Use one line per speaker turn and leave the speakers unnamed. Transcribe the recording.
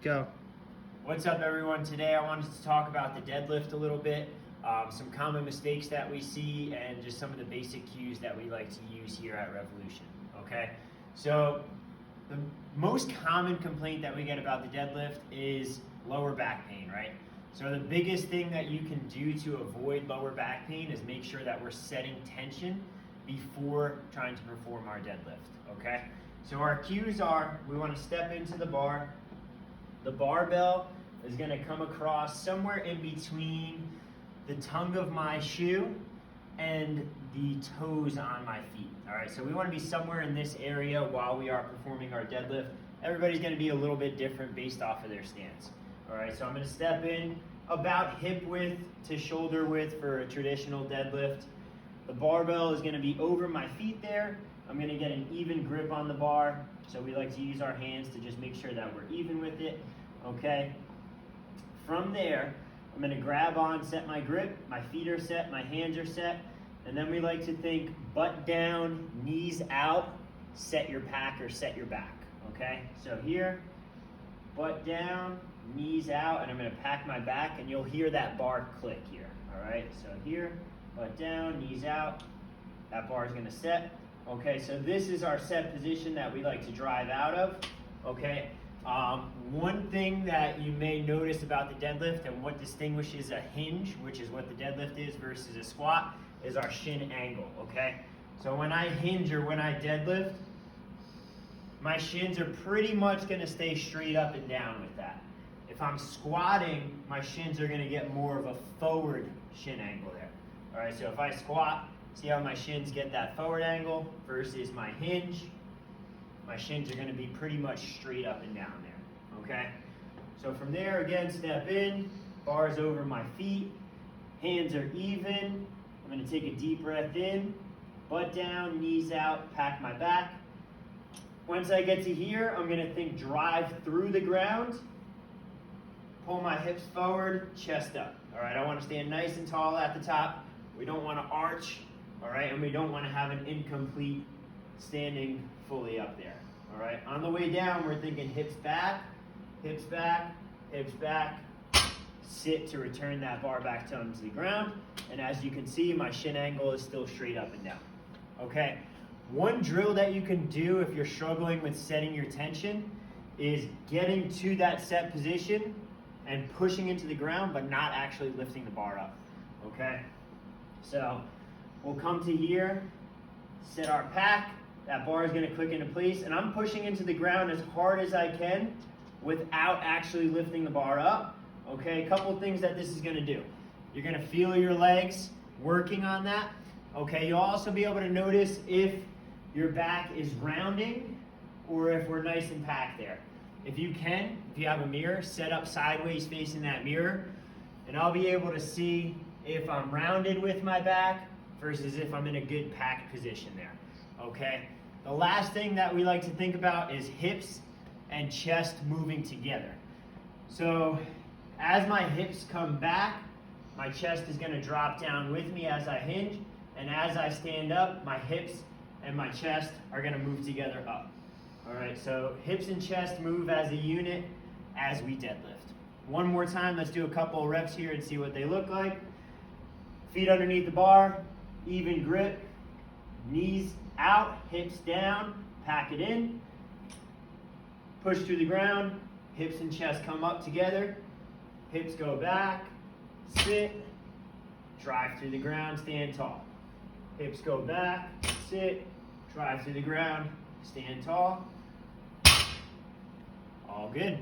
Go.
What's up, everyone? Today I wanted to talk about the deadlift a little bit, some common mistakes that we see, and just some of the basic cues that we like to use here at Revolution, okay? So the most common complaint that we get about the deadlift is lower back pain, right? So the biggest thing that you can do to avoid lower back pain is make sure that we're setting tension before trying to perform our deadlift, okay? So our cues are, we want to step into the bar. The barbell is going to come across somewhere in between the tongue of my shoe and the toes on my feet. All right, so we want to be somewhere in this area while we are performing our deadlift. Everybody's going to be a little bit different based off of their stance. All right, so I'm going to step in about hip width to shoulder width for a traditional deadlift. The barbell is going to be over my feet there. I'm going to get an even grip on the bar. So we like to use our hands to just make sure that we're even with it, okay? From there, I'm going to grab on, set my grip, my feet are set, my hands are set, and then we like to think butt down, knees out, set your pack or set your back, okay? So here, butt down, knees out, and I'm going to pack my back, and you'll hear that bar click here, all right? So here, butt down, knees out, that bar is going to set. Okay, so this is our set position that we like to drive out of, okay? One thing that you may notice about the deadlift and what distinguishes a hinge, which is what the deadlift is versus a squat, is our shin angle, okay? So when I hinge or when I deadlift, my shins are pretty much gonna stay straight up and down with that. If I'm squatting, my shins are gonna get more of a forward shin angle there. All right, so if I squat, see how my shins get that forward angle versus my hinge? My shins are going to be pretty much straight up and down there, okay? So from there, again, step in, bars over my feet, hands are even. I'm going to take a deep breath in, butt down, knees out, pack my back. Once I get to here, I'm going to think drive through the ground, pull my hips forward, chest up. All right, I want to stand nice and tall at the top. We don't want to arch. All right, and we don't want to have an incomplete standing fully up there. All right, on the way down, we're thinking hips back, hips back, hips back, sit to return that bar back down to the ground. And as you can see, my shin angle is still straight up and down. Okay, one drill that you can do if you're struggling with setting your tension is getting to that set position and pushing into the ground, but not actually lifting the bar up. Okay, so we'll come to here, set our pack, that bar is going to click into place, and I'm pushing into the ground as hard as I can without actually lifting the bar up. Okay, a couple of things that this is going to do. You're going to feel your legs working on that. Okay, you'll also be able to notice if your back is rounding or if we're nice and packed there. If you can, if you have a mirror, set up sideways facing that mirror, and I'll be able to see if I'm rounded with my back versus if I'm in a good packed position there, okay? The last thing that we like to think about is hips and chest moving together. So as my hips come back, my chest is gonna drop down with me as I hinge, and as I stand up, my hips and my chest are gonna move together up. All right, so hips and chest move as a unit as we deadlift. One more time, let's do a couple of reps here and see what they look like. Feet underneath the bar, even grip, knees out, hips down, pack it in, push through the ground, hips and chest come up together, hips go back, sit, drive through the ground, stand tall. Hips go back, sit, drive through the ground, stand tall. All good.